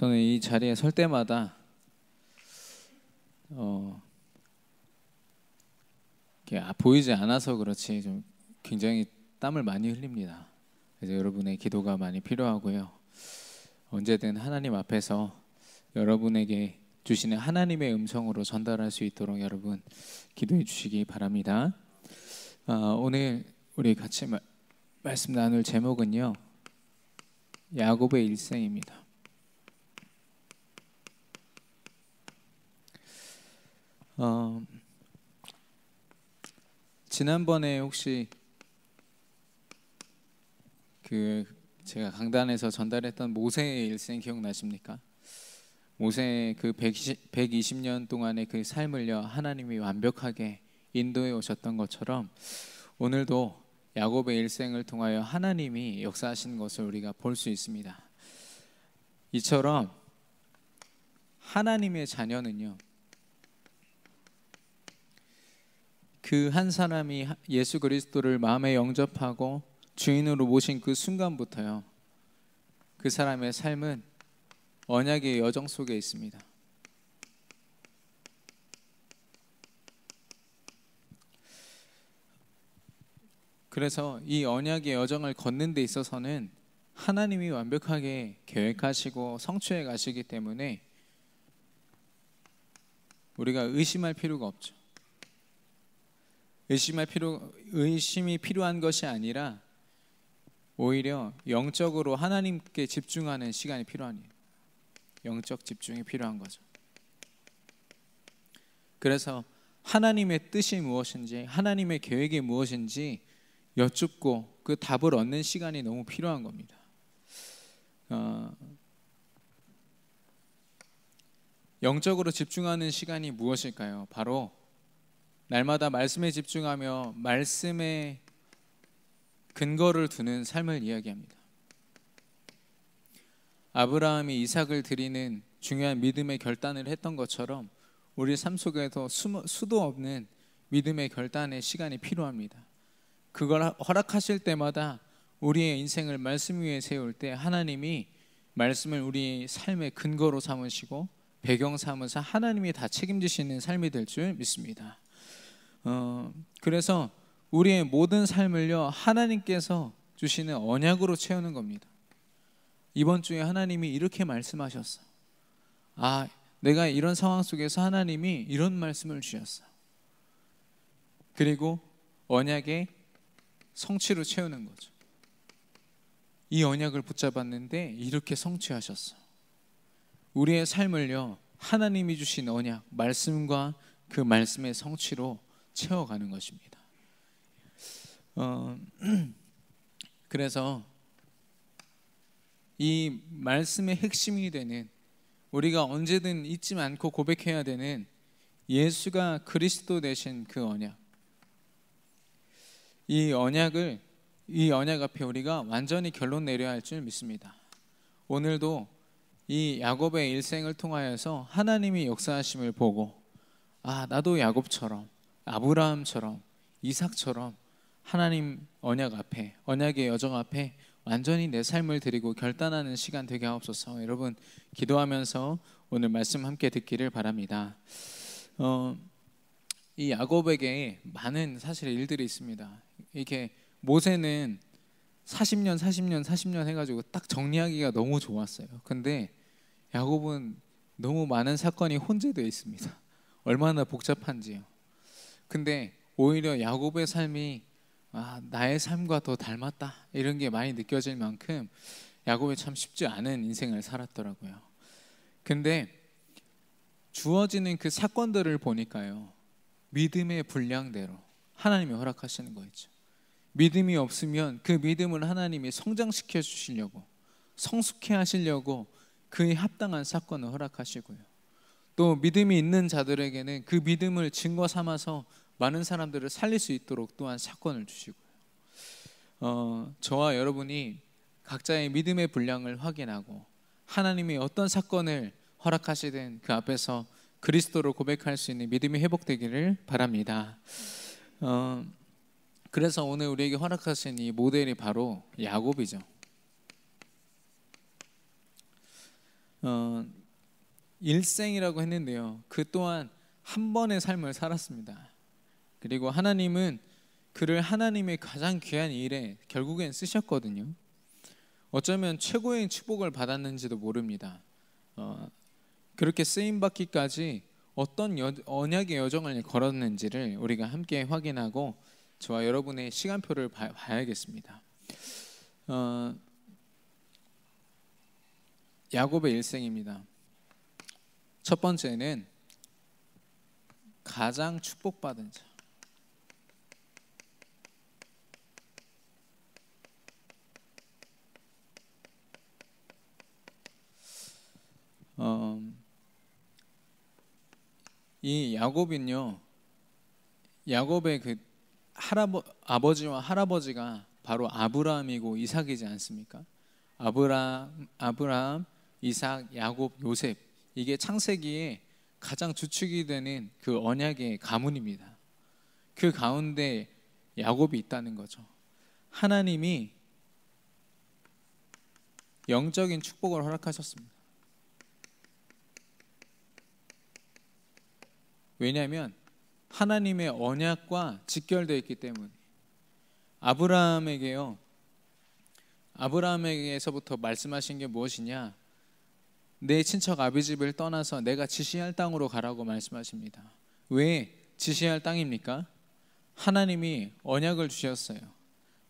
저는 이 자리에 설 때마다 보이지 않아서 그렇지 좀 굉장히 땀을 많이 흘립니다. 그래서 여러분의 기도가 많이 필요하고요. 언제든 하나님 앞에서 여러분에게 주시는 하나님의 음성으로 전달할 수 있도록 여러분 기도해 주시기 바랍니다. 오늘 우리 같이 말씀 나눌 제목은요, 야곱의 일생입니다. 지난번에 혹시 제가 강단에서 전달했던 모세의 일생 기억나십니까? 모세의 그 120년 동안의 그 삶을요, 하나님이 완벽하게 인도해 오셨던 것처럼 오늘도 야곱의 일생을 통하여 하나님이 역사하신 것을 우리가 볼 수 있습니다. 이처럼 하나님의 자녀는요, 그 한 사람이 예수 그리스도를 마음에 영접하고 주인으로 모신 그 순간부터요, 그 사람의 삶은 언약의 여정 속에 있습니다. 그래서 이 언약의 여정을 걷는 데 있어서는 하나님이 완벽하게 계획하시고 성취해 가시기 때문에 우리가 의심할 필요가 없죠. 의심이 필요한 것이 아니라 오히려 영적으로 하나님께 집중하는 시간이 필요하네요. 영적 집중이 필요한 거죠. 그래서 하나님의 뜻이 무엇인지, 하나님의 계획이 무엇인지 여쭙고 그 답을 얻는 시간이 너무 필요한 겁니다. 영적으로 집중하는 시간이 무엇일까요? 바로 날마다 말씀에 집중하며 말씀에 근거를 두는 삶을 이야기합니다. 아브라함이 이삭을 드리는 중요한 믿음의 결단을 했던 것처럼 우리 삶 속에도 수도 없는 믿음의 결단의 시간이 필요합니다. 그걸 허락하실 때마다 우리의 인생을 말씀 위에 세울 때 하나님이 말씀을 우리 삶의 근거로 삼으시고 배경 삼으사 하나님이 다 책임지시는 삶이 될 줄 믿습니다. 그래서 우리의 모든 삶을요, 하나님께서 주시는 언약으로 채우는 겁니다. 이번 주에 하나님이 이렇게 말씀하셨어. 내가 이런 상황 속에서 하나님이 이런 말씀을 주셨어. 그리고 언약의 성취로 채우는 거죠. 이 언약을 붙잡았는데 이렇게 성취하셨어. 우리의 삶을요, 하나님이 주신 언약, 말씀과 그 말씀의 성취로 채워가는 것입니다. 그래서 이 말씀의 핵심이 되는, 우리가 언제든 잊지 않고 고백해야 되는 예수가 그리스도 되신 그 언약, 이 언약 앞에 우리가 완전히 결론 내려야 할 줄 믿습니다. 오늘도 이 야곱의 일생을 통하여서 하나님이 역사하심을 보고 나도 야곱처럼, 아브라함처럼, 이삭처럼 하나님 언약 앞에, 언약의 여정 앞에 완전히 내 삶을 드리고 결단하는 시간 되게 하옵소서. 여러분 기도하면서 오늘 말씀 함께 듣기를 바랍니다. 이 야곱에게 많은 사실 일들이 있습니다. 이렇게 모세는 40년 해가지고 딱 정리하기가 너무 좋았어요. 근데 야곱은 너무 많은 사건이 혼재되어 있습니다. 얼마나 복잡한지요. 근데 오히려 야곱의 삶이 나의 삶과 더 닮았다, 이런 게 많이 느껴질 만큼 야곱이 참 쉽지 않은 인생을 살았더라고요. 근데 주어지는 그 사건들을 보니까요, 믿음의 분량대로 하나님이 허락하시는 거 있죠. 믿음이 없으면 그 믿음을 하나님이 성장시켜 주시려고, 성숙해 하시려고 그에 합당한 사건을 허락하시고요, 또 믿음이 있는 자들에게는 그 믿음을 증거 삼아서 많은 사람들을 살릴 수 있도록 또한 사건을 주시고요. 저와 여러분이 각자의 믿음의 분량을 확인하고 하나님이 어떤 사건을 허락하시든 그 앞에서 그리스도를 고백할 수 있는 믿음이 회복되기를 바랍니다. 그래서 오늘 우리에게 허락하신 이 모델이 바로 야곱이죠. 어, 일생이라고 했는데요. 그 또한 한 번의 삶을 살았습니다. 그리고 하나님은 그를 하나님의 가장 귀한 일에 결국엔 쓰셨거든요. 어쩌면 최고의 축복을 받았는지도 모릅니다. 그렇게 쓰임받기까지 어떤 언약의 여정을 걸었는지를 우리가 함께 확인하고 저와 여러분의 시간표를 봐야겠습니다. 야곱의 일생입니다. 첫 번째는 가장 축복받은 자. 이 야곱은요, 야곱의 그 아버지와 할아버지가 바로 아브라함이고 이삭이지 않습니까? 아브라함, 이삭, 야곱, 요셉, 이게 창세기에 가장 주축이 되는 그 언약의 가문입니다. 그 가운데 야곱이 있다는 거죠. 하나님이 영적인 축복을 허락하셨습니다. 왜냐하면 하나님의 언약과 직결되어 있기 때문에. 아브라함에게서부터 말씀하신 게 무엇이냐? 내 친척 아비집을 떠나서 내가 지시할 땅으로 가라고 말씀하십니다. 왜 지시할 땅입니까? 하나님이 언약을 주셨어요.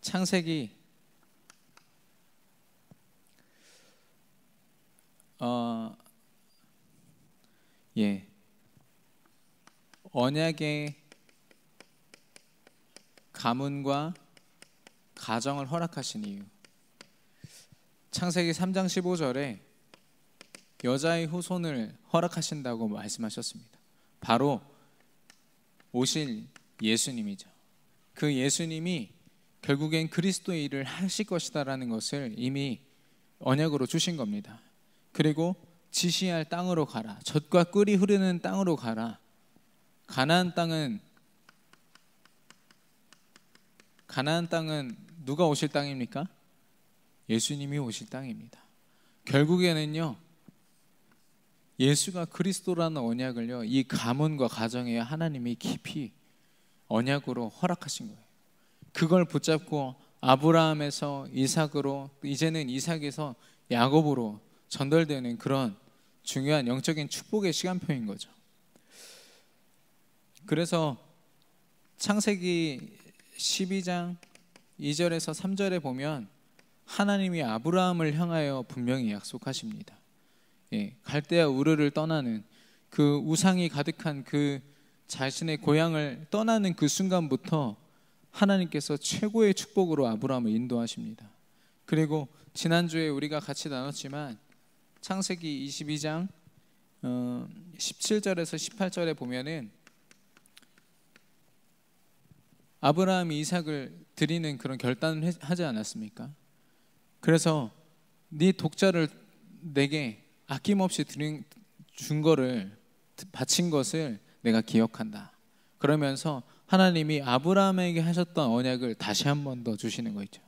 창세기 언약의 가문과 가정을 허락하신 이유. 창세기 3장 15절에 여자의 후손을 허락하신다고 말씀하셨습니다. 바로 오실 예수님이죠. 그 예수님이 결국엔 그리스도의 일을 하실 것이다라는 것을 이미 언약으로 주신 겁니다. 그리고 지시할 땅으로 가라. 젖과 꿀이 흐르는 땅으로 가라. 가나안 땅은 누가 오실 땅입니까? 예수님이 오실 땅입니다. 결국에는요, 예수가 그리스도라는 언약을요, 이 가문과 가정에 하나님이 깊이 언약으로 허락하신 거예요. 그걸 붙잡고 아브라함에서 이삭으로, 이제는 이삭에서 야곱으로 전달되는 그런 중요한 영적인 축복의 시간표인 거죠. 그래서 창세기 12장 2절에서 3절에 보면 하나님이 아브라함을 향하여 분명히 약속하십니다. 갈대아 우르를 떠나는 그 우상이 가득한 그 자신의 고향을 떠나는 그 순간부터 하나님께서 최고의 축복으로 아브라함을 인도하십니다. 그리고 지난주에 우리가 같이 나눴지만 창세기 22장 17절에서 18절에 보면은 아브라함이 이삭을 드리는 그런 결단을 하지 않았습니까? 그래서 네 독자를 내게 아낌없이 준 거를 바친 것을 내가 기억한다. 그러면서 하나님이 아브라함에게 하셨던 언약을 다시 한 번 더 주시는 거 있죠.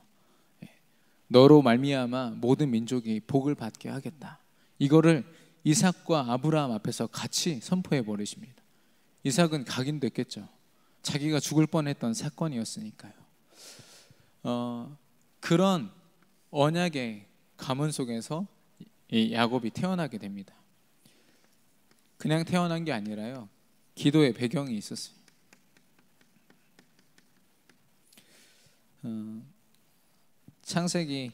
너로 말미암아 모든 민족이 복을 받게 하겠다. 이거를 이삭과 아브라함 앞에서 같이 선포해 버리십니다. 이삭은 각인됐겠죠. 자기가 죽을 뻔했던 사건이었으니까요. 그런 언약의 가문 속에서 이 야곱이 태어나게 됩니다. 그냥 태어난 게 아니라요, 기도의 배경이 있었어요. 창세기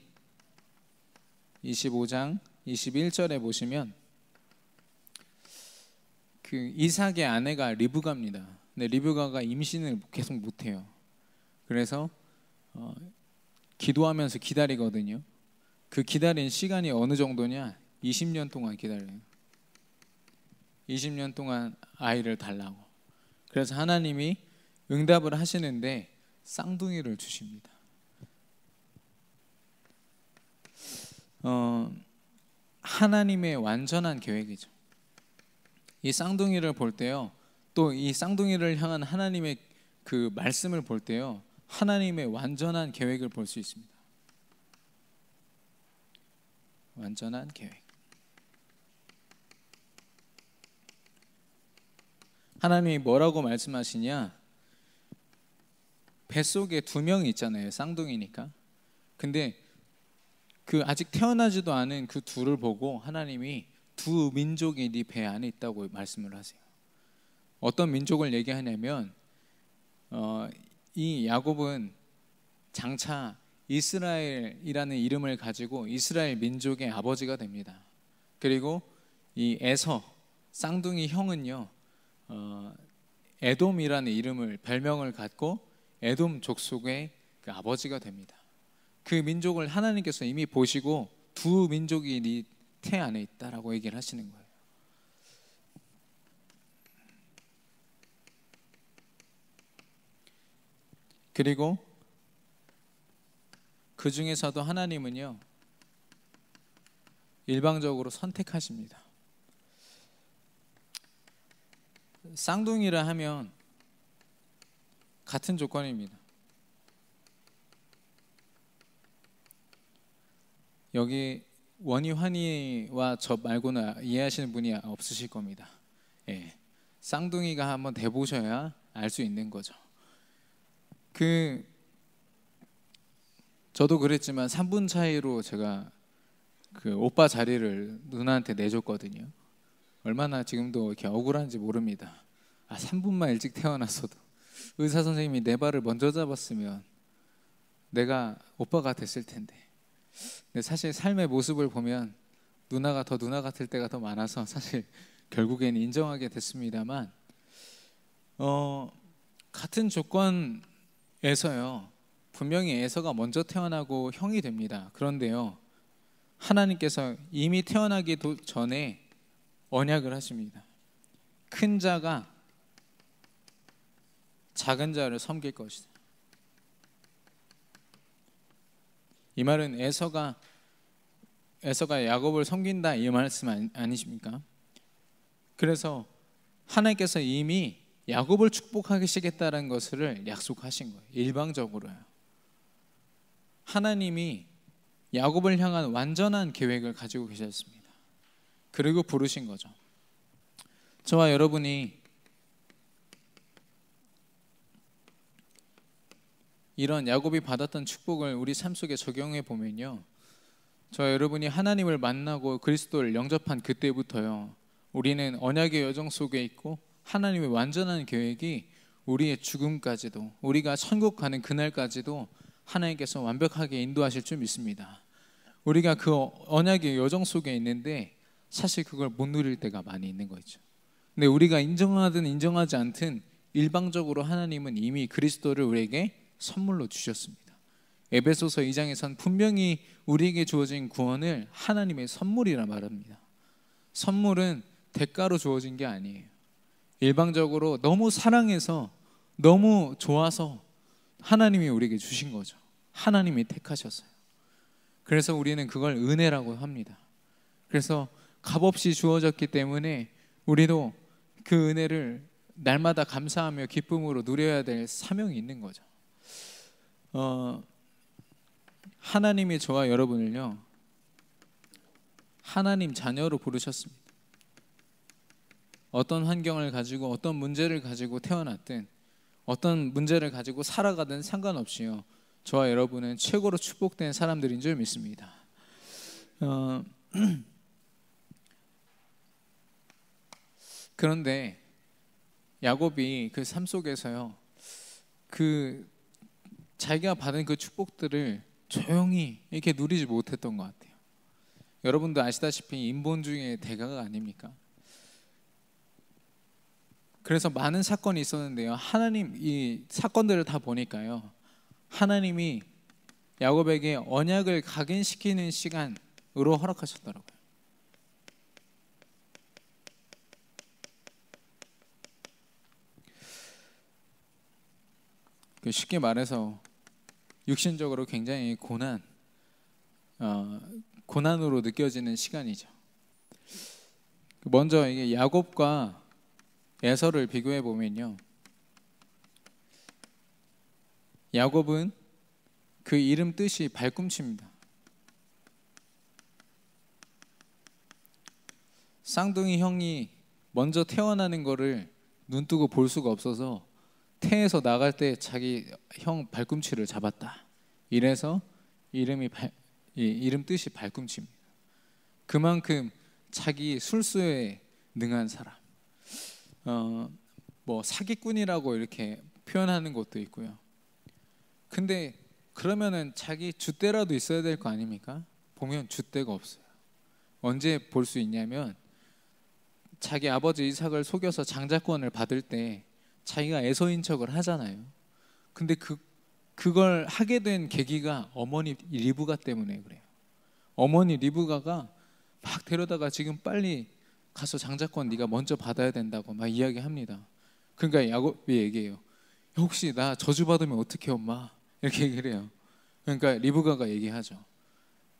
25장 21절에 보시면 그 이삭의 아내가 리브가입니다. 근데 리브가가 임신을 계속 못해요. 그래서 기도하면서 기다리거든요. 그 기다린 시간이 어느 정도냐? 20년 동안 기다려요. 20년 동안 아이를 달라고. 그래서 하나님이 응답을 하시는데 쌍둥이를 주십니다. 하나님의 완전한 계획이죠. 이 쌍둥이를 볼 때요, 또 이 쌍둥이를 향한 하나님의 그 말씀을 볼 때요, 하나님의 완전한 계획을 볼 수 있습니다. 완전한 계획. 하나님이 뭐라고 말씀하시냐? 뱃속에 두 명이 있잖아요. 쌍둥이니까. 근데 그 아직 태어나지도 않은 그 둘을 보고 하나님이 두 민족이 네 배 안에 있다고 말씀을 하세요. 어떤 민족을 얘기하냐면 이 야곱은 장차 이스라엘이라는 이름을 가지고 이스라엘 민족의 아버지가 됩니다. 그리고 이 에서 쌍둥이 형은요 에돔이라는 이름을 별명을 갖고 에돔 족속의 그 아버지가 됩니다. 그 민족을 하나님께서 이미 보시고 두 민족이 네 태 안에 있다라고 얘기를 하시는 거예요. 그리고 그 중에서도 하나님은요 일방적으로 선택하십니다. 쌍둥이라 하면 같은 조건입니다. 여기 원희 환희와 저 말고는 이해하시는 분이 없으실 겁니다. 예, 쌍둥이가 한번 돼보셔야 알 수 있는 거죠. 저도 그랬지만 3분 차이로 제가 그 오빠 자리를 누나한테 내줬거든요. 얼마나 지금도 이렇게 억울한지 모릅니다. 3분만 일찍 태어났어도 의사 선생님이 내 발을 먼저 잡았으면 내가 오빠가 됐을 텐데. 근데 사실 삶의 모습을 보면 누나가 더 누나 같을 때가 더 많아서 사실 결국에는 인정하게 됐습니다만 같은 조건에서요 분명히 에서가 먼저 태어나고 형이 됩니다. 그런데요 하나님께서 이미 태어나기도 전에 언약을 하십니다. 큰 자가 작은 자를 섬길 것이다. 이 말은 에서가 야곱을 섬긴다 이 말씀 아니십니까? 그래서 하나님께서 이미 야곱을 축복하시겠다는 것을 약속하신 거예요. 일방적으로요. 하나님이 야곱을 향한 완전한 계획을 가지고 계셨습니다. 그리고 부르신 거죠. 저와 여러분이 이런 야곱이 받았던 축복을 우리 삶 속에 적용해 보면요 저와 여러분이 하나님을 만나고 그리스도를 영접한 그때부터요 우리는 언약의 여정 속에 있고 하나님의 완전한 계획이 우리의 죽음까지도 우리가 천국 가는 그날까지도 하나님께서 완벽하게 인도하실 줄 믿습니다. 우리가 그 언약의 여정 속에 있는데 사실 그걸 못 누릴 때가 많이 있는 거죠. 근데 우리가 인정하든 인정하지 않든 일방적으로 하나님은 이미 그리스도를 우리에게 선물로 주셨습니다. 에베소서 2장에선 분명히 우리에게 주어진 구원을 하나님의 선물이라 말합니다. 선물은 대가로 주어진 게 아니에요. 일방적으로 너무 사랑해서 너무 좋아서 하나님이 우리에게 주신 거죠. 하나님이 택하셨어요. 그래서 우리는 그걸 은혜라고 합니다. 그래서 값없이 주어졌기 때문에 우리도 그 은혜를 날마다 감사하며 기쁨으로 누려야 될 사명이 있는 거죠. 하나님이 저와 여러분을요 하나님 자녀로 부르셨습니다. 어떤 환경을 가지고 어떤 문제를 가지고 태어났든 어떤 문제를 가지고 살아가든 상관없이요 저와 여러분은 최고로 축복된 사람들인 줄 믿습니다. 그런데 야곱이 그 삶 속에서요 그 자기가 받은 그 축복들을 조용히 이렇게 누리지 못했던 것 같아요. 여러분도 아시다시피 인본주의의 대가가 아닙니까? 그래서 많은 사건이 있었는데요 하나님 이 사건들을 다 보니까요 하나님이 야곱에게 언약을 각인시키는 시간으로 허락하셨더라고요. 쉽게 말해서 육신적으로 굉장히 고난으로 느껴지는 시간이죠. 먼저 이게 야곱과 에서를 비교해 보면요 야곱은 그 이름 뜻이 발꿈치입니다. 쌍둥이 형이 먼저 태어나는 거를 눈 뜨고 볼 수가 없어서 태에서 나갈 때 자기 형 발꿈치를 잡았다. 이래서 이름 뜻이 발꿈치입니다. 그만큼 자기 술수에 능한 사람. 뭐 사기꾼이라고 이렇게 표현하는 것도 있고요. 근데 그러면은 자기 줏대라도 있어야 될 거 아닙니까? 보면 줏대가 없어요. 언제 볼 수 있냐면 자기 아버지 이삭을 속여서 장자권을 받을 때 자기가 에서인 척을 하잖아요. 근데 그걸 하게 된 계기가 어머니 리브가 때문에 그래요. 어머니 리브가가 막 데려다가 지금 빨리 가서 장자권 네가 먼저 받아야 된다고 막 이야기합니다. 그러니까 야곱이 얘기해요. 혹시 나 저주받으면 어떡해 엄마? 이렇게 얘기를 해요. 그러니까 리브가가 얘기하죠.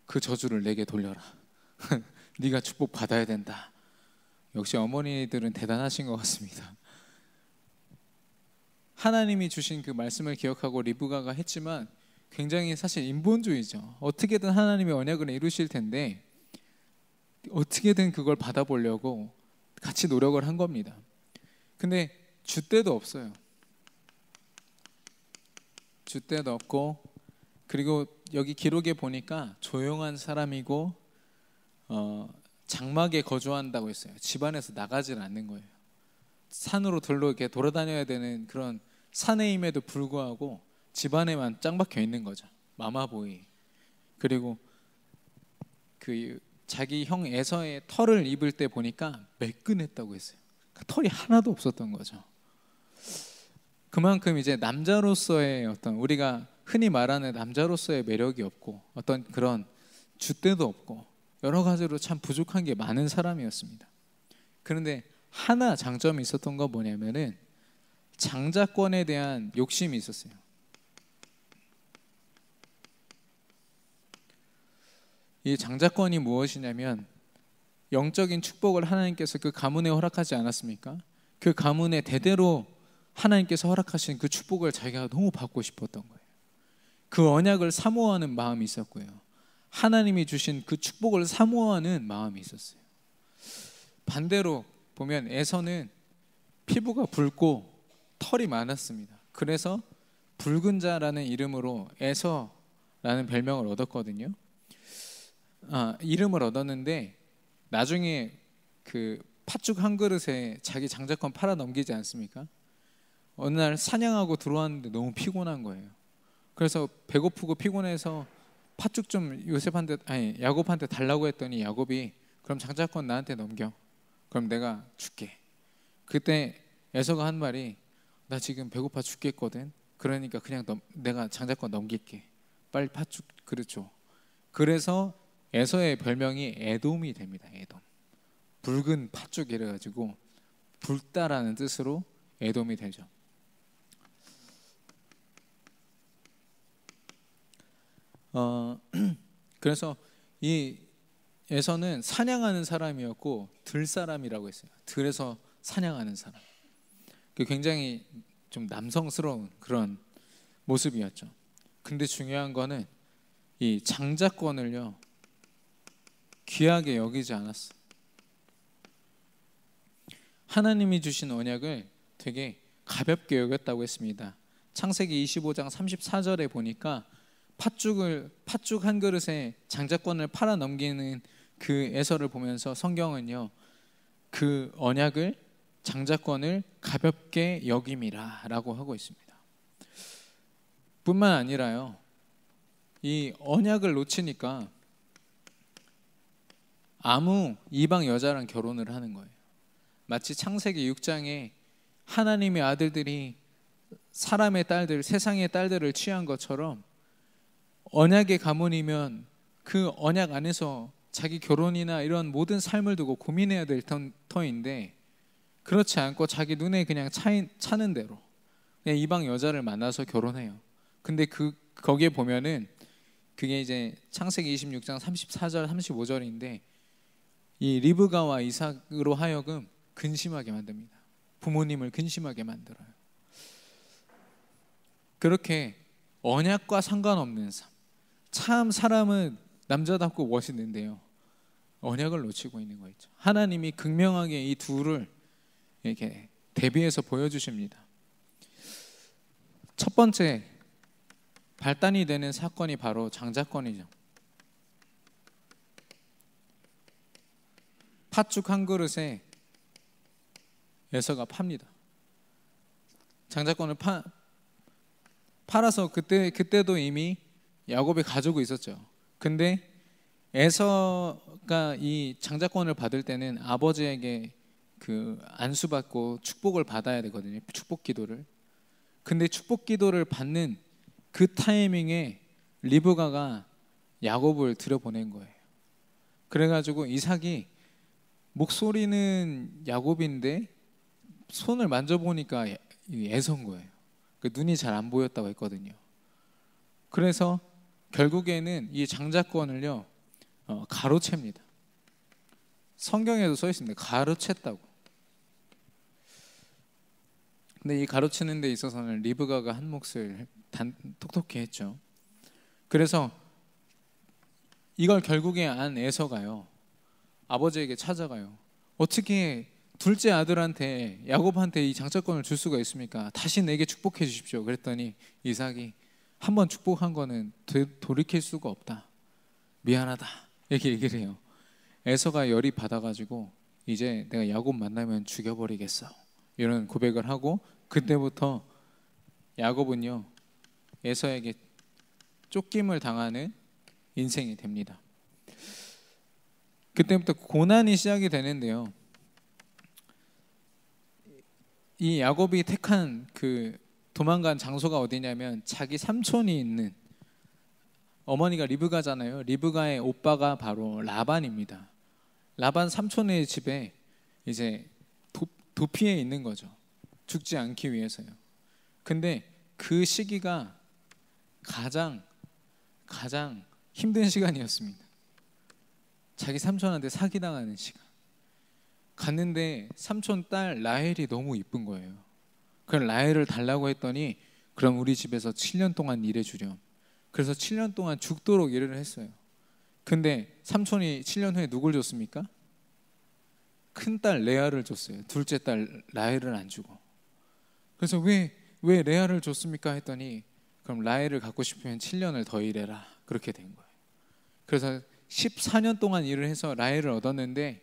그 저주를 내게 돌려라. 네가 축복 받아야 된다. 역시 어머니들은 대단하신 것 같습니다. 하나님이 주신 그 말씀을 기억하고 리브가가 했지만 굉장히 사실 인본주의죠. 어떻게든 하나님의 언약을 이루실 텐데 어떻게든 그걸 받아보려고 같이 노력을 한 겁니다. 근데 줏대도 없어요. 줏대도 없고, 그리고 여기 기록에 보니까 조용한 사람이고 장막에 거주한다고 했어요. 집안에서 나가질 않는 거예요. 산으로 들로 이렇게 돌아다녀야 되는 그런 사내임에도 불구하고 집안에만 짱 박혀 있는 거죠. 마마보이. 그리고 그 자기 형 에서의 털을 입을 때 보니까 매끈했다고 했어요. 털이 하나도 없었던 거죠. 그만큼 이제 남자로서의 어떤 우리가 흔히 말하는 남자로서의 매력이 없고 어떤 그런 줏대도 없고 여러 가지로 참 부족한 게 많은 사람이었습니다. 그런데 하나 장점이 있었던 건 뭐냐면은 장자권에 대한 욕심이 있었어요. 이 장자권이 무엇이냐면 영적인 축복을 하나님께서 그 가문에 허락하지 않았습니까? 그 가문에 대대로 하나님께서 허락하신 그 축복을 자기가 너무 받고 싶었던 거예요. 그 언약을 사모하는 마음이 있었고요. 하나님이 주신 그 축복을 사모하는 마음이 있었어요. 반대로 보면 에서는 피부가 붉고 털이 많았습니다. 그래서 붉은 자라는 이름으로 에서라는 별명을 얻었거든요. 이름을 얻었는데 나중에 그 팥죽 한 그릇에 자기 장자권 팔아 넘기지 않습니까? 어느 날 사냥하고 들어왔는데 너무 피곤한 거예요. 그래서 배고프고 피곤해서 팥죽 좀 야곱한테 달라고 했더니 야곱이 그럼 장자권 나한테 넘겨. 그럼 내가 줄게. 그때 에서가 한 말이 나 지금 배고파 죽겠거든. 그러니까 그냥 내가 장자권 넘길게. 빨리 팥죽 그릇 줘. 그래서 에서의 별명이 에돔이 됩니다. 에돔. 붉은 팥죽 이래가지고 붉다라는 뜻으로 에돔이 되죠. 그래서 이 에서는 사냥하는 사람이었고 들사람이라고 했어요. 들에서 사냥하는 사람. 굉장히 좀 남성스러운 그런 모습이었죠. 근데 중요한 거는 이 장자권을요 귀하게 여기지 않았어. 하나님이 주신 언약을 되게 가볍게 여겼다고 했습니다. 창세기 25장 34절에 보니까 팥죽 한 그릇에 장자권을 팔아 넘기는 그 에서를 보면서 성경은요 그 언약을 장자권을 가볍게 여김이라 라고 하고 있습니다. 뿐만 아니라요 이 언약을 놓치니까 아무 이방 여자랑 결혼을 하는 거예요. 마치 창세기 6장에 하나님의 아들들이 사람의 딸들, 세상의 딸들을 취한 것처럼 언약의 가문이면 그 언약 안에서 자기 결혼이나 이런 모든 삶을 두고 고민해야 될 터인데 그렇지 않고 자기 눈에 그냥 차는 대로 그냥 이방 여자를 만나서 결혼해요. 근데 거기에 보면은 그게 이제 창세기 26장 34절 35절인데 이 리브가와 이삭으로 하여금 근심하게 만듭니다. 부모님을 근심하게 만들어요. 그렇게 언약과 상관없는 삶. 참 사람은 남자답고 멋있는데요 언약을 놓치고 있는 거 있죠. 하나님이 극명하게 이 둘을 이렇게 대비해서 보여주십니다. 첫 번째 발단이 되는 사건이 바로 장자권이죠. 팥죽 한 그릇에 에서가 팝니다. 장자권을 팔아서 그때도 이미 야곱이 가지고 있었죠. 근데 에서가 이 장자권을 받을 때는 아버지에게 그 안수받고 축복을 받아야 되거든요. 축복 기도를. 근데 축복 기도를 받는 그 타이밍에 리브가가 야곱을 들여보낸 거예요. 그래가지고 이삭이 목소리는 야곱인데 손을 만져보니까 에서인 거예요. 눈이 잘 안 보였다고 했거든요. 그래서 결국에는 이 장자권을요 가로챕니다. 성경에도 써 있습니다. 가로챘다고. 근데 이 가로채는 데 있어서는 리브가가 한 몫을 톡톡히 했죠. 그래서 이걸 결국에 안 에서가요 아버지에게 찾아가요. 어떻게 둘째 아들한테 야곱한테 이 장자권을 줄 수가 있습니까? 다시 내게 축복해 주십시오. 그랬더니 이삭이 한번 축복한 거는 돌이킬 수가 없다. 미안하다. 이렇게 얘기를 해요. 에서가 열이 받아가지고 이제 내가 야곱 만나면 죽여버리겠어. 이런 고백을 하고 그때부터 야곱은요 에서에게 쫓김을 당하는 인생이 됩니다. 그때부터 고난이 시작이 되는데요. 이 야곱이 택한 그 도망간 장소가 어디냐면 자기 삼촌이 있는 어머니가 리브가잖아요. 리브가의 오빠가 바로 라반입니다. 라반 삼촌의 집에 이제 도피해 있는 거죠. 죽지 않기 위해서요. 근데 그 시기가 가장 힘든 시간이었습니다. 자기 삼촌한테 사기당하는 시간. 갔는데 삼촌 딸 라헬이 너무 이쁜 거예요. 그럼 라헬을 달라고 했더니 그럼 우리 집에서 7년 동안 일해주렴. 그래서 7년 동안 죽도록 일을 했어요. 근데 삼촌이 7년 후에 누굴 줬습니까? 큰딸 레아를 줬어요. 둘째 딸 라헬을 안 주고. 그래서 왜 레아를 줬습니까? 했더니 그럼 라헬을 갖고 싶으면 7년을 더 일해라. 그렇게 된 거예요. 그래서 14년 동안 일을 해서 라헬을 얻었는데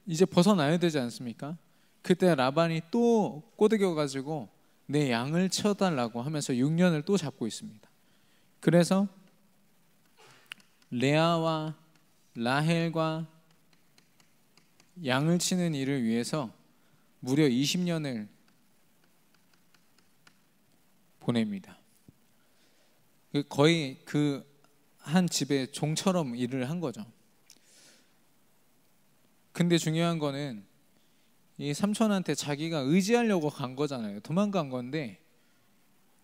이제 벗어나야 되지 않습니까? 그때 라반이 또 꼬드겨가지고 내 양을 치워달라고 하면서 6년을 또 잡고 있습니다. 그래서 레아와 라헬과 양을 치는 일을 위해서 무려 20년을 보냅니다. 거의 그 한 집에 종처럼 일을 한 거죠. 근데 중요한 거는 이 삼촌한테 자기가 의지하려고 간 거잖아요. 도망간 건데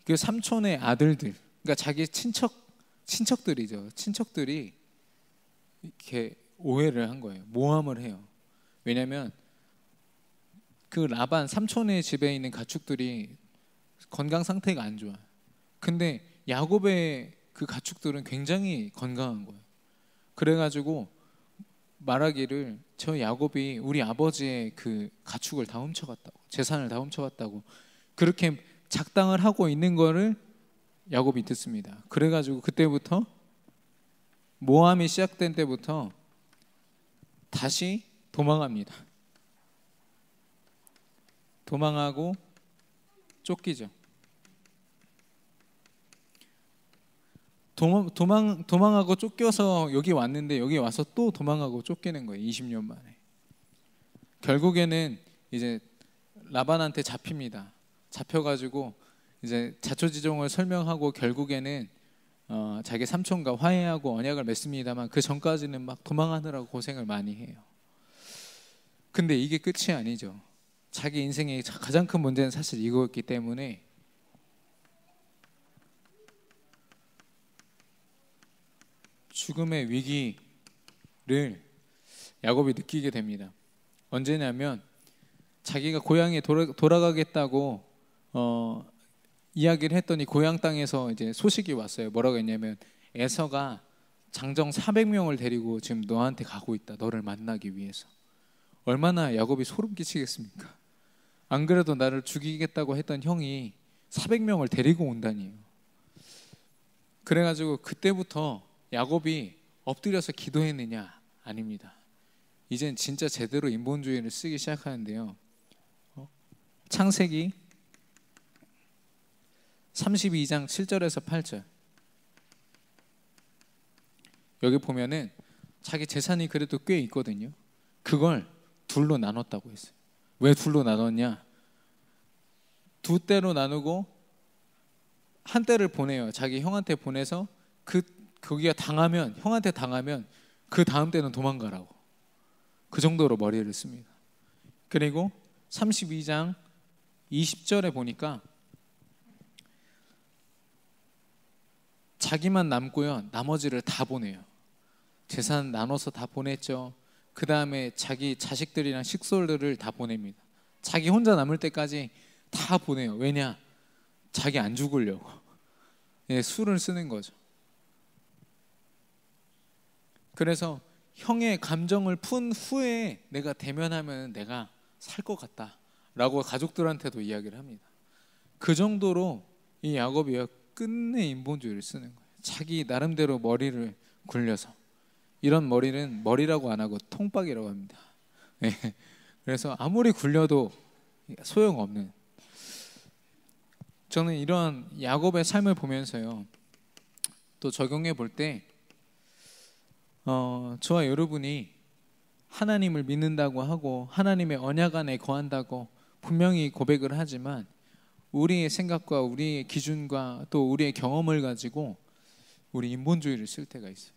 그 삼촌의 아들들, 그러니까 자기 친척들이죠. 친척들이 이렇게 오해를 한 거예요. 모함을 해요. 왜냐하면 그 라반 삼촌의 집에 있는 가축들이 건강 상태가 안 좋아요. 근데 야곱의 그 가축들은 굉장히 건강한 거예요. 그래가지고 말하기를 저 야곱이 우리 아버지의 그 가축을 다 훔쳐갔다고, 재산을 다 훔쳐갔다고 그렇게 작당을 하고 있는 거를 야곱이 듣습니다. 그래가지고 그때부터 모함이 시작된 때부터 다시 도망합니다. 도망하고 쫓기죠. 도망하고 쫓겨서 여기 왔는데 여기 와서 또 도망하고 쫓기는 거예요. 20년 만에. 결국에는 이제 라반한테 잡힙니다. 잡혀가지고 이제 자초지종을 설명하고 결국에는 자기 삼촌과 화해하고 언약을 맺습니다만 그 전까지는 막 도망하느라고 고생을 많이 해요. 근데 이게 끝이 아니죠. 자기 인생의 가장 큰 문제는 사실 이거였기 때문에 죽음의 위기를 야곱이 느끼게 됩니다. 언제냐면 자기가 고향에 돌아가겠다고 이야기를 했더니 고향 땅에서 이제 소식이 왔어요. 뭐라고 했냐면 에서가 장정 400명을 데리고 지금 너한테 가고 있다. 너를 만나기 위해서. 얼마나 야곱이 소름 끼치겠습니까? 안 그래도 나를 죽이겠다고 했던 형이 400명을 데리고 온다니요. 그래가지고 그때부터 야곱이 엎드려서 기도했느냐? 아닙니다. 이젠 진짜 제대로 인본주의를 쓰기 시작하는데요. 창세기 32장 7절에서 8절, 여기 보면은 자기 재산이 그래도 꽤 있거든요. 그걸 둘로 나눴다고 했어요. 왜 둘로 나눴냐? 두 때로 나누고 한 때를 보내요. 자기 형한테 보내서 거기가 당하면, 형한테 당하면 그 다음 때는 도망가라고. 그 정도로 머리를 씁니다. 그리고 32장 20절에 보니까 자기만 남고요, 나머지를 다 보내요. 재산 나눠서 다 보냈죠. 그 다음에 자기 자식들이랑 식솔들을 다 보냅니다. 자기 혼자 남을 때까지 다 보내요. 왜냐? 자기 안 죽으려고. 예, 수를 쓰는 거죠. 그래서 형의 감정을 푼 후에 내가 대면하면 내가 살 것 같다 라고 가족들한테도 이야기를 합니다. 그 정도로 이 야곱이 끝내 인본주의를 쓰는 거예요. 자기 나름대로 머리를 굴려서. 이런 머리는 머리라고 안 하고 통박이라고 합니다. 네. 그래서 아무리 굴려도 소용없는, 저는 이런 야곱의 삶을 보면서요, 또 적용해 볼 때 저와 여러분이 하나님을 믿는다고 하고 하나님의 언약 안에 거한다고 분명히 고백을 하지만 우리의 생각과 우리의 기준과 또 우리의 경험을 가지고 우리 인본주의를 쓸 때가 있어요.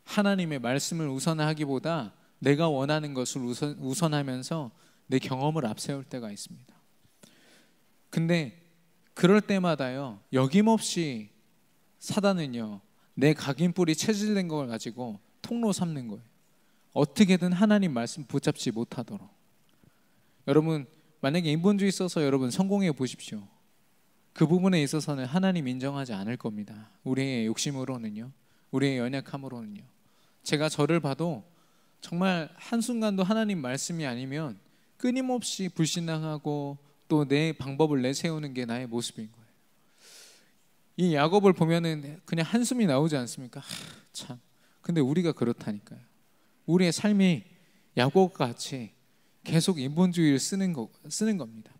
하나님의 말씀을 우선하기보다 내가 원하는 것을 우선하면서 내 경험을 앞세울 때가 있습니다. 근데 그럴 때마다요, 여김없이 사단은요, 내 각인뿌리 체질된 걸 가지고 통로 삼는 거예요. 어떻게든 하나님 말씀 붙잡지 못하도록. 여러분, 만약에 인본주의 써서 여러분 성공해 보십시오. 그 부분에 있어서는 하나님 인정하지 않을 겁니다. 우리의 욕심으로는요, 우리의 연약함으로는요. 제가 저를 봐도 정말 한순간도 하나님 말씀이 아니면 끊임없이 불신앙하고 또 내 방법을 내세우는 게 나의 모습인 거예요. 이 야곱을 보면은 그냥 한숨이 나오지 않습니까? 참. 근데 우리가 그렇다니까요. 우리의 삶이 야곱과 같이 계속 인본주의를 쓰는 겁니다.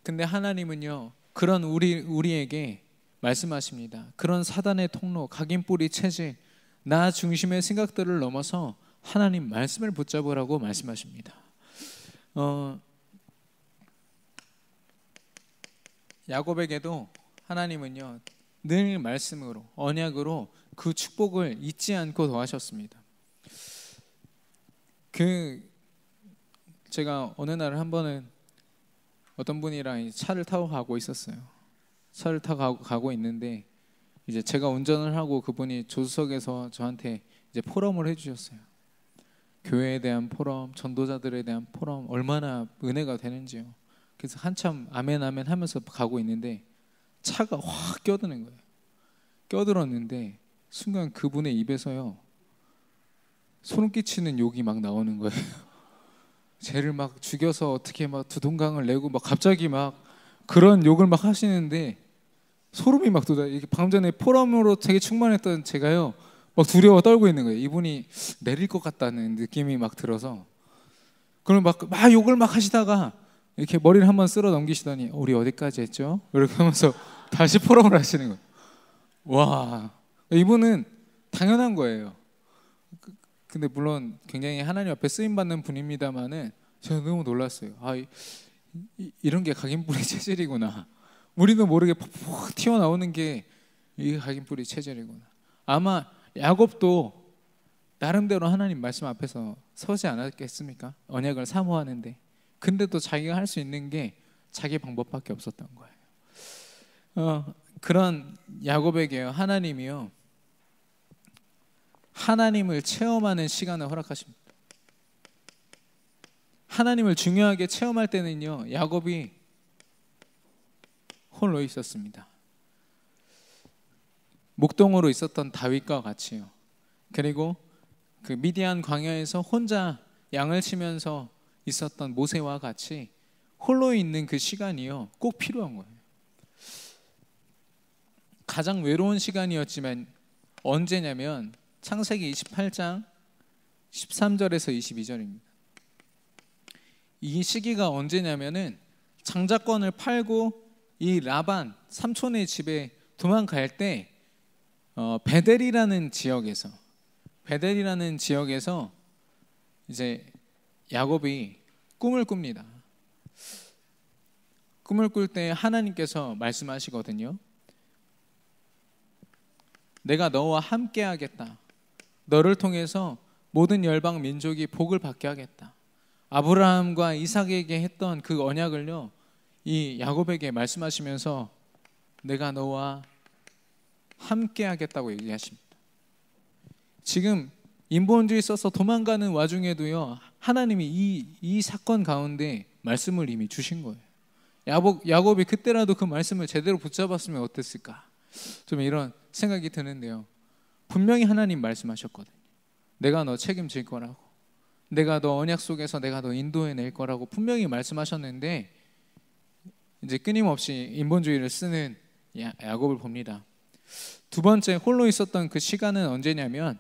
근데 하나님은요, 그런 우리에게 말씀하십니다. 그런 사단의 통로, 각인뿌리 체질, 나 중심의 생각들을 넘어서 하나님 말씀을 붙잡으라고 말씀하십니다. 야곱에게도 하나님은요, 늘 말씀으로, 언약으로 그 축복을 잊지 않고 더하셨습니다. 제가 어느 날 한 번은 어떤 분이랑 차를 타고 가고 있었어요. 차를 타고 가고 있는데 이제 제가 운전을 하고 그분이 조수석에서 저한테 이제 포럼을 해주셨어요. 교회에 대한 포럼, 전도자들에 대한 포럼, 얼마나 은혜가 되는지요. 그래서 한참 아멘 아멘 하면서 가고 있는데 차가 확 껴드는 거예요. 껴들었는데 순간 그분의 입에서요, 소름 끼치는 욕이 막 나오는 거예요. 쟤를 막 죽여서 어떻게 막 두동강을 내고 막 갑자기 막 그런 욕을 막 하시는데 소름이 막 돋아요. 이게 방금 전에 포럼으로 되게 충만했던 제가요, 막 두려워 떨고 있는 거예요. 이분이 내릴 것 같다는 느낌이 막 들어서. 그럼 막 욕을 막 하시다가 이렇게 머리를 한번 쓸어 넘기시더니 우리 어디까지 했죠? 이렇게 하면서 다시 포럼을 하시는 거예요. 와, 이분은 당연한 거예요. 근데 물론 굉장히 하나님 앞에 쓰임받는 분입니다만은 제가 너무 놀랐어요. 이런 게 각인뿌리 체질이구나. 우리도 모르게 퍽퍽 튀어나오는 게 이게 각인뿌리 체질이구나. 아마 야곱도 나름대로 하나님 말씀 앞에서 서지 않았겠습니까? 언약을 사모하는데. 근데 또 자기가 할 수 있는 게 자기 방법밖에 없었던 거예요. 그런 야곱에게요, 하나님이요, 하나님을 체험하는 시간을 허락하십니다. 하나님을 중요하게 체험할 때는요, 야곱이 홀로 있었습니다. 목동으로 있었던 다윗과 같이요. 그리고 그 미디안 광야에서 혼자 양을 치면서 있었던 모세와 같이 홀로 있는 그 시간이요 꼭 필요한 거예요. 가장 외로운 시간이었지만 언제냐면 창세기 28장 13절에서 22절입니다. 이 시기가 언제냐면은 장자권을 팔고 이 라반 삼촌의 집에 도망갈 때 베델이라는 지역에서 이제 야곱이 꿈을 꿉니다. 꿈을 꿀 때 하나님께서 말씀하시거든요. 내가 너와 함께 하겠다. 너를 통해서 모든 열방 민족이 복을 받게 하겠다. 아브라함과 이삭에게 했던 그 언약을요 이 야곱에게 말씀하시면서 내가 너와 함께 하겠다고 얘기하십니다. 지금 인본주의 써서 도망가는 와중에도요 하나님이 이 사건 가운데 말씀을 이미 주신 거예요. 야곱이 그때라도 그 말씀을 제대로 붙잡았으면 어땠을까, 좀 이런 생각이 드는데요. 분명히 하나님 말씀하셨거든요. 내가 너 책임질 거라고, 내가 너 언약 속에서 내가 너 인도해낼 거라고 분명히 말씀하셨는데 이제 끊임없이 인본주의를 쓰는 야곱을 봅니다. 두 번째 홀로 있었던 그 시간은 언제냐면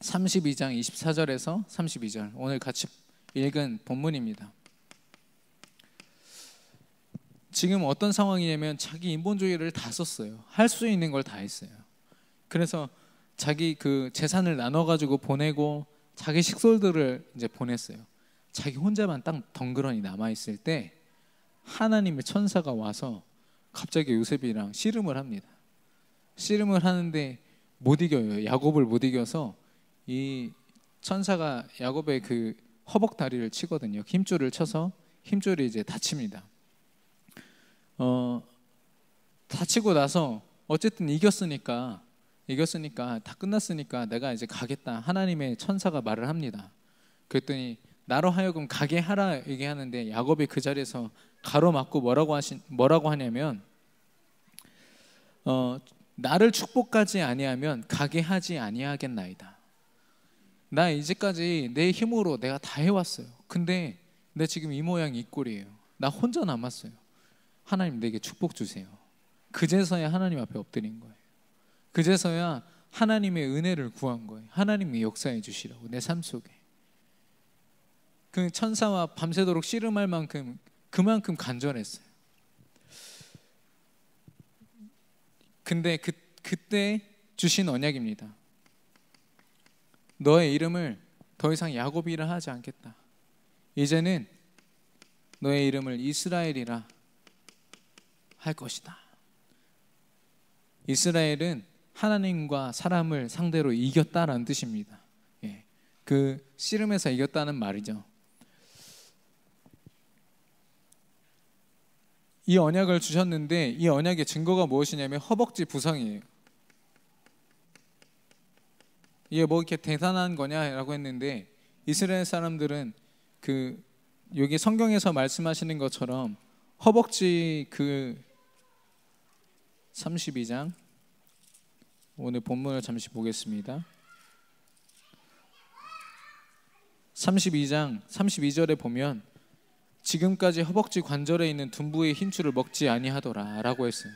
32장 24절에서 32절, 오늘 같이 읽은 본문입니다. 지금 어떤 상황이냐면 자기 인본주의를 다 썼어요. 할 수 있는 걸 다 했어요. 그래서 자기 그 재산을 나눠가지고 보내고 자기 식솔들을 이제 보냈어요. 자기 혼자만 딱 덩그러니 남아있을 때 하나님의 천사가 와서 갑자기 요셉이랑 씨름을 합니다. 씨름을 하는데 못 이겨요. 야곱을 못 이겨서 이 천사가 야곱의 그 허벅다리를 치거든요. 힘줄을 쳐서 힘줄이 이제 다칩니다. 다치고 나서 어쨌든 이겼으니까 다 끝났으니까 내가 이제 가겠다. 하나님의 천사가 말을 합니다. 그랬더니 나로 하여금 가게 하라 얘기하는데 야곱이 그 자리에서 가로막고 뭐라고 하냐면 나를 축복하지 아니하면 가게 하지 아니하겠나이다. 나 이제까지 내 힘으로 내가 다 해왔어요. 근데 내 지금 이 모양 이 꼴이에요. 나 혼자 남았어요. 하나님 내게 축복 주세요. 그제서야 하나님 앞에 엎드린 거예요. 그제서야 하나님의 은혜를 구한 거예요. 하나님이 역사해 주시라고 내 삶 속에. 그 천사와 밤새도록 씨름할 만큼 그만큼 간절했어요. 근데 그때 주신 언약입니다. 너의 이름을 더 이상 야곱이라 하지 않겠다. 이제는 너의 이름을 이스라엘이라 할 것이다. 이스라엘은 하나님과 사람을 상대로 이겼다라는 뜻입니다. 그 씨름에서 이겼다는 말이죠. 이 언약을 주셨는데 이 언약의 증거가 무엇이냐면 허벅지 부상이에요. 이게 뭐 이렇게 대단한 거냐라고 했는데 이스라엘 사람들은 그 여기 성경에서 말씀하시는 것처럼 허벅지 그 32장 오늘 본문을 잠시 보겠습니다. 32장 32절에 보면 지금까지 허벅지 관절에 있는 둔부의 힘줄을 먹지 아니하더라 라고 했어요.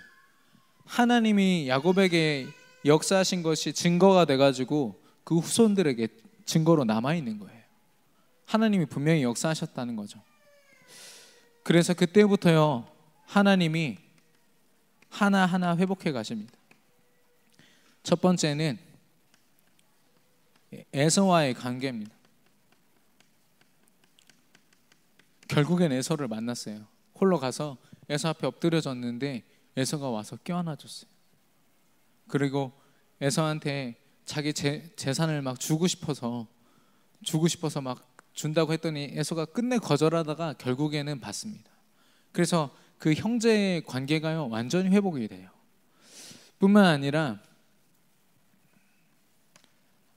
하나님이 야곱에게 역사하신 것이 증거가 돼가지고 그 후손들에게 증거로 남아있는 거예요. 하나님이 분명히 역사하셨다는 거죠. 그래서 그때부터요 하나님이 하나하나 회복해 가십니다. 첫 번째는 에서와의 관계입니다. 결국엔 에서를 만났어요. 홀로 가서 에서 앞에 엎드려졌는데 에서가 와서 껴안아줬어요. 그리고 에서한테 자기 재산을 막 주고 싶어서 막 준다고 했더니 에서가 끝내 거절하다가 결국에는 받습니다. 그래서 그 형제의 관계가요 완전히 회복이 돼요. 뿐만 아니라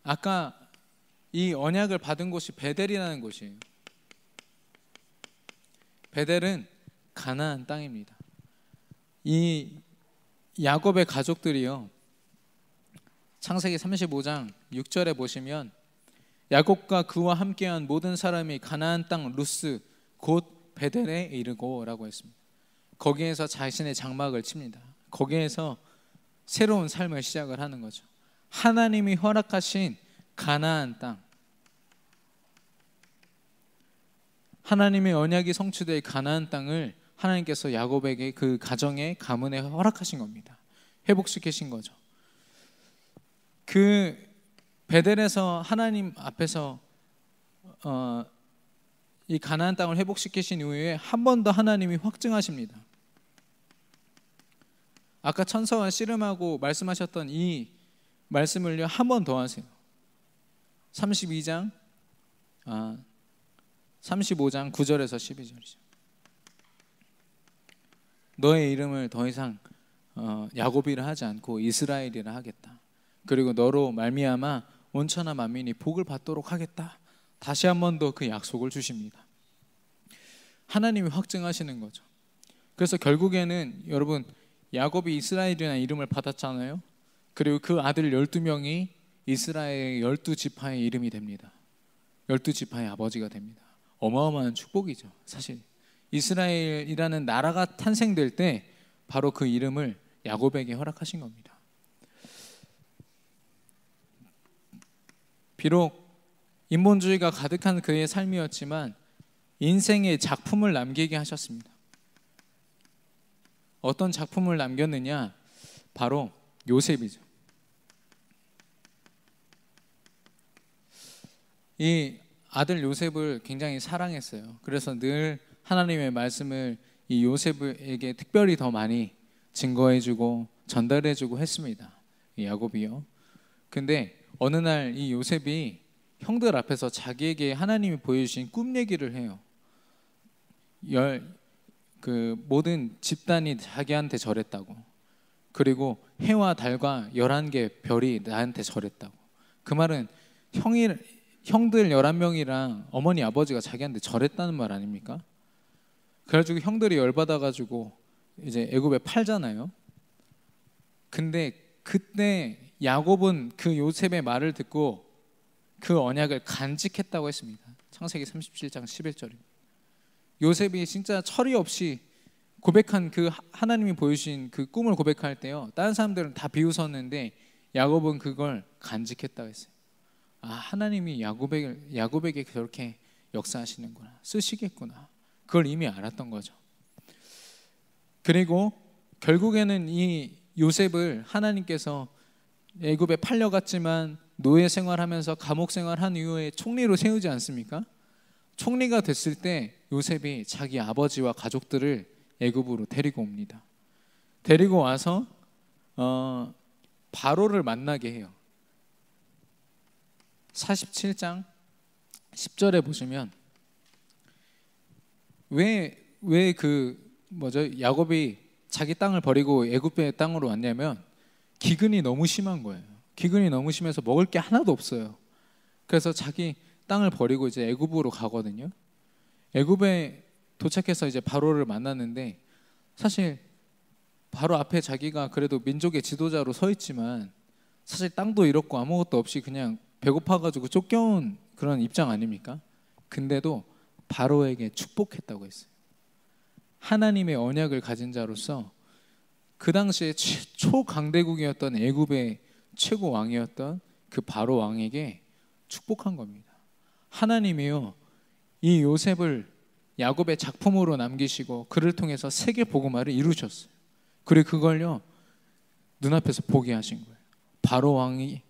아까 이 언약을 받은 곳이 베델이라는 곳이에요. 베델은 가나안 땅입니다. 이 야곱의 가족들이요 창세기 35장 6절에 보시면 야곱과 그와 함께한 모든 사람이 가나안 땅 루스 곧 베델에 이르고 라고 했습니다. 거기에서 자신의 장막을 칩니다. 거기에서 새로운 삶을 시작을 하는 거죠. 하나님이 허락하신 가나안 땅, 하나님의 언약이 성취될 가나안 땅을 하나님께서 야곱에게 그 가정의 가문에 허락하신 겁니다. 회복시키신 거죠. 그 베델에서 하나님 앞에서 이 가나안 땅을 회복시키신 이후에 한 번 더 하나님이 확증하십니다. 아까 천사와 씨름하고 말씀하셨던 이 말씀을요 한 번 더 하세요. 35장 9절에서 12절이죠. 너의 이름을 더 이상 야곱이라 하지 않고 이스라엘이라 하겠다. 그리고 너로 말미암아 온천하 만민이 복을 받도록 하겠다. 다시 한 번 더 그 약속을 주십니다. 하나님이 확증하시는 거죠. 그래서 결국에는 여러분 야곱이 이스라엘이라는 이름을 받았잖아요. 그리고 그 아들 12명이 이스라엘의 12지파의 이름이 됩니다. 12지파의 아버지가 됩니다. 어마어마한 축복이죠. 사실 이스라엘이라는 나라가 탄생될 때 바로 그 이름을 야곱에게 허락하신 겁니다. 비록 인본주의가 가득한 그의 삶이었지만 인생의 작품을 남기게 하셨습니다. 어떤 작품을 남겼느냐? 바로 요셉이죠. 이 아들 요셉을 굉장히 사랑했어요. 그래서 늘 하나님의 말씀을 이 요셉에게 특별히 더 많이 증거해주고 전달해주고 했습니다. 이 야곱이요. 근데 어느 날 이 요셉이 형들 앞에서 자기에게 하나님이 보여주신 꿈 얘기를 해요. 그 모든 집단이 자기한테 절했다고. 그리고 해와 달과 11개 별이 나한테 절했다고. 그 말은 형들 11명이랑 어머니 아버지가 자기한테 절했다는 말 아닙니까? 그래가지고 형들이 열받아가지고 이제 애굽에 팔잖아요. 근데 그때 야곱은 그 요셉의 말을 듣고 그 언약을 간직했다고 했습니다. 창세기 37장 11절입니다. 요셉이 진짜 철이 없이 고백한 그 하나님이 보여주신 그 꿈을 고백할 때요, 다른 사람들은 다 비웃었는데 야곱은 그걸 간직했다고 했어요. 하나님이 야곱에게 그렇게 역사하시는구나, 쓰시겠구나, 그걸 이미 알았던 거죠. 그리고 결국에는 이 요셉을 하나님께서 애굽에 팔려갔지만 노예 생활하면서 감옥 생활한 이후에 총리로 세우지 않습니까? 총리가 됐을 때 요셉이 자기 아버지와 가족들을 애굽으로 데리고 옵니다. 데리고 와서 바로를 만나게 해요. 47장 10절에 보시면 왜 야곱이 자기 땅을 버리고 애굽의 땅으로 왔냐면 기근이 너무 심한 거예요. 기근이 너무 심해서 먹을 게 하나도 없어요. 그래서 자기 땅을 버리고 이제 애굽으로 가거든요. 애굽에 도착해서 이제 바로를 만났는데, 사실 바로 앞에 자기가 그래도 민족의 지도자로 서 있지만 사실 땅도 잃었고 아무것도 없이 그냥 배고파가지고 쫓겨온 그런 입장 아닙니까? 근데도 바로에게 축복했다고 했어요. 하나님의 언약을 가진 자로서 그 당시에 초강대국이었던 애굽의 최고 왕이었던 그 바로 왕에게 축복한 겁니다. 하나님이요, 이 요셉을 야곱의 작품으로 남기시고 그를 통해서 세계 복음화를 이루셨어요. 그리고 그걸요 눈앞에서 보게 하신 거예요. 바로 왕이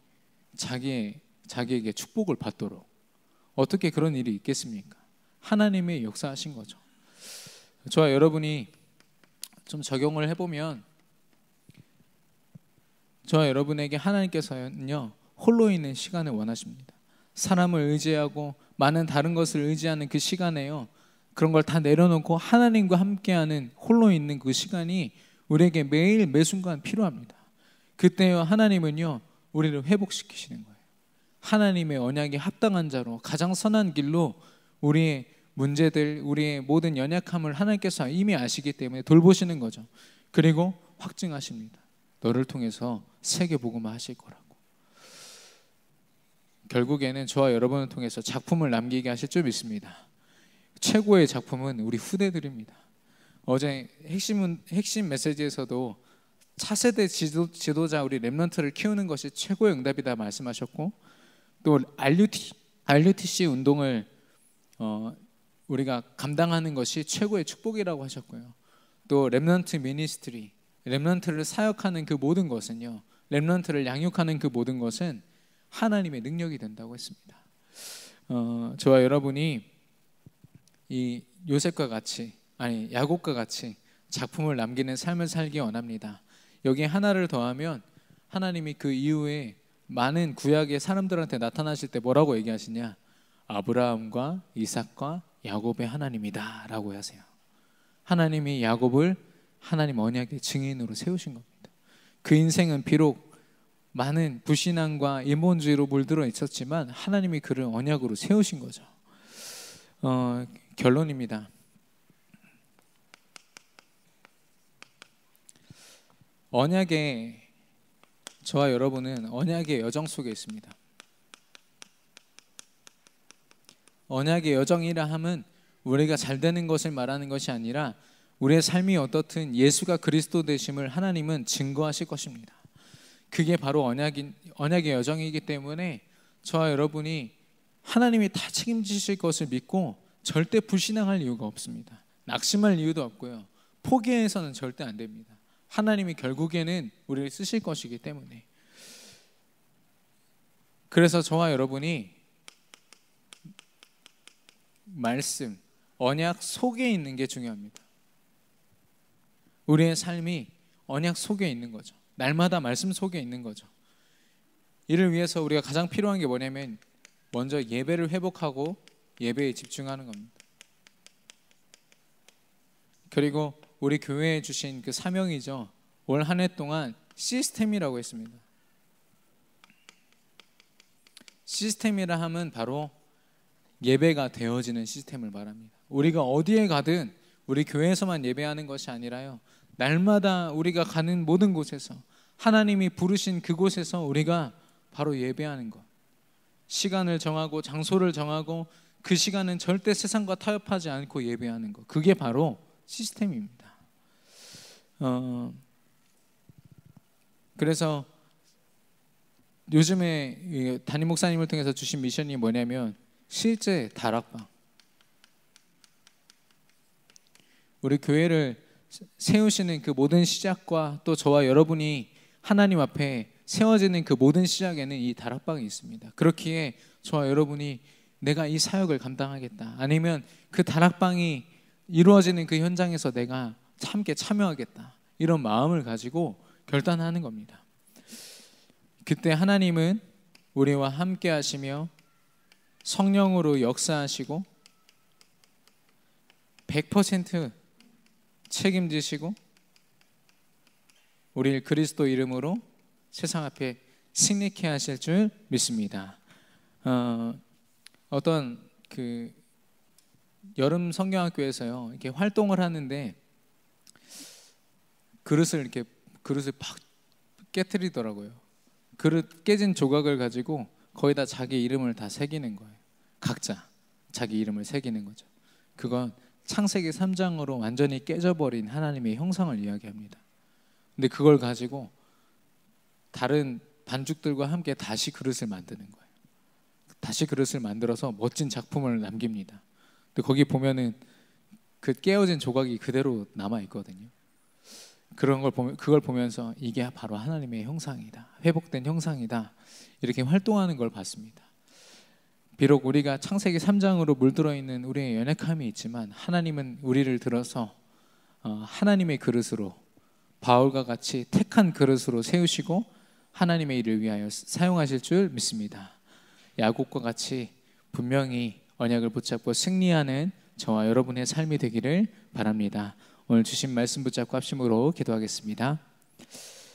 자기에게 축복을 받도록. 어떻게 그런 일이 있겠습니까? 하나님의 역사하신 거죠. 저와 여러분이 좀 적용을 해보면, 저와 여러분에게 하나님께서는요 홀로 있는 시간을 원하십니다. 사람을 의지하고 많은 다른 것을 의지하는 그 시간에요, 그런 걸 다 내려놓고 하나님과 함께하는 홀로 있는 그 시간이 우리에게 매일 매순간 필요합니다. 그때요 하나님은요 우리를 회복시키시는 거예요. 하나님의 언약에 합당한 자로 가장 선한 길로 우리의 문제들, 우리의 모든 연약함을 하나님께서 이미 아시기 때문에 돌보시는 거죠. 그리고 확증하십니다. 너를 통해서 세계 복음화 하실 거라고. 결국에는 저와 여러분을 통해서 작품을 남기게 하실 줄 믿습니다. 최고의 작품은 우리 후대들입니다. 어제 핵심 메시지에서도 차세대 지도자 우리 렘넌트를 키우는 것이 최고의 응답이다 말씀하셨고, 또 RUTC 운동을 우리가 감당하는 것이 최고의 축복이라고 하셨고요. 또 렘넌트 미니스트리, 렘넌트를 사역하는 그 모든 것은요, 렘넌트를 양육하는 그 모든 것은 하나님의 능력이 된다고 했습니다. 저와 여러분이 이 요셉과 같이, 아니 야곱과 같이 작품을 남기는 삶을 살기 원합니다. 여기에 하나를 더하면 하나님이 그 이후에 많은 구약의 사람들한테 나타나실 때 뭐라고 얘기하시냐? 아브라함과 이삭과 야곱의 하나님이다 라고 하세요. 하나님이 야곱을 하나님 언약의 증인으로 세우신 겁니다. 그 인생은 비록 많은 불신앙과 인본주의로 물들어 있었지만 하나님이 그를 언약으로 세우신 거죠. 결론입니다. 저와 여러분은 언약의 여정 속에 있습니다. 언약의 여정이라 함은 우리가 잘 되는 것을 말하는 것이 아니라 우리의 삶이 어떻든 예수가 그리스도 되심을 하나님은 증거하실 것입니다. 그게 바로 언약의 여정이기 때문에 저와 여러분이 하나님이 다 책임지실 것을 믿고 절대 불신앙할 이유가 없습니다. 낙심할 이유도 없고요. 포기해서는 절대 안 됩니다. 하나님이 결국에는 우리를 쓰실 것이기 때문에. 그래서 저와 여러분이 말씀, 언약 속에 있는 게 중요합니다. 우리의 삶이 언약 속에 있는 거죠. 날마다 말씀 속에 있는 거죠. 이를 위해서 우리가 가장 필요한 게 뭐냐면 먼저 예배를 회복하고 예배에 집중하는 겁니다. 그리고 우리 교회에 주신 그 사명이죠. 올 한 해 동안 시스템이라고 했습니다. 시스템이라 함은 바로 예배가 되어지는 시스템을 말합니다. 우리가 어디에 가든 우리 교회에서만 예배하는 것이 아니라요, 날마다 우리가 가는 모든 곳에서 하나님이 부르신 그곳에서 우리가 바로 예배하는 것, 시간을 정하고 장소를 정하고 그 시간은 절대 세상과 타협하지 않고 예배하는 것, 그게 바로 시스템입니다. 그래서 요즘에 담임 목사님을 통해서 주신 미션이 뭐냐면 실제 다락방, 우리 교회를 세우시는 그 모든 시작과 또 저와 여러분이 하나님 앞에 세워지는 그 모든 시작에는 이 다락방이 있습니다. 그렇기에 저와 여러분이 내가 이 사역을 감당하겠다, 아니면 그 다락방이 이루어지는 그 현장에서 내가 함께 참여하겠다, 이런 마음을 가지고 결단하는 겁니다. 그때 하나님은 우리와 함께 하시며 성령으로 역사하시고 100% 책임지시고 우리를 그리스도 이름으로 세상 앞에 승리케 하실 줄 믿습니다. 어떤 그 여름 성경학교에서요, 이렇게 활동을 하는데 그릇을 팍 깨트리더라고요. 그릇 깨진 조각을 가지고 거기다 자기 이름을 다 새기는 거예요. 각자 자기 이름을 새기는 거죠. 그건 창세기 3장으로 완전히 깨져버린 하나님의 형상을 이야기합니다. 근데 그걸 가지고 다른 반죽들과 함께 다시 그릇을 만드는 거예요. 다시 그릇을 만들어서 멋진 작품을 남깁니다. 근데 거기 보면은 그 깨어진 조각이 그대로 남아 있거든요. 그걸 보면서 이게 바로 하나님의 형상이다, 회복된 형상이다, 이렇게 활동하는 걸 봤습니다. 비록 우리가 창세기 3장으로 물들어 있는 우리의 연약함이 있지만 하나님은 우리를 들어서 하나님의 그릇으로, 바울과 같이 택한 그릇으로 세우시고 하나님의 일을 위하여 사용하실 줄 믿습니다. 야곱과 같이 분명히 언약을 붙잡고 승리하는 저와 여러분의 삶이 되기를 바랍니다. 오늘 주신 말씀 붙잡고 합심으로 기도하겠습니다.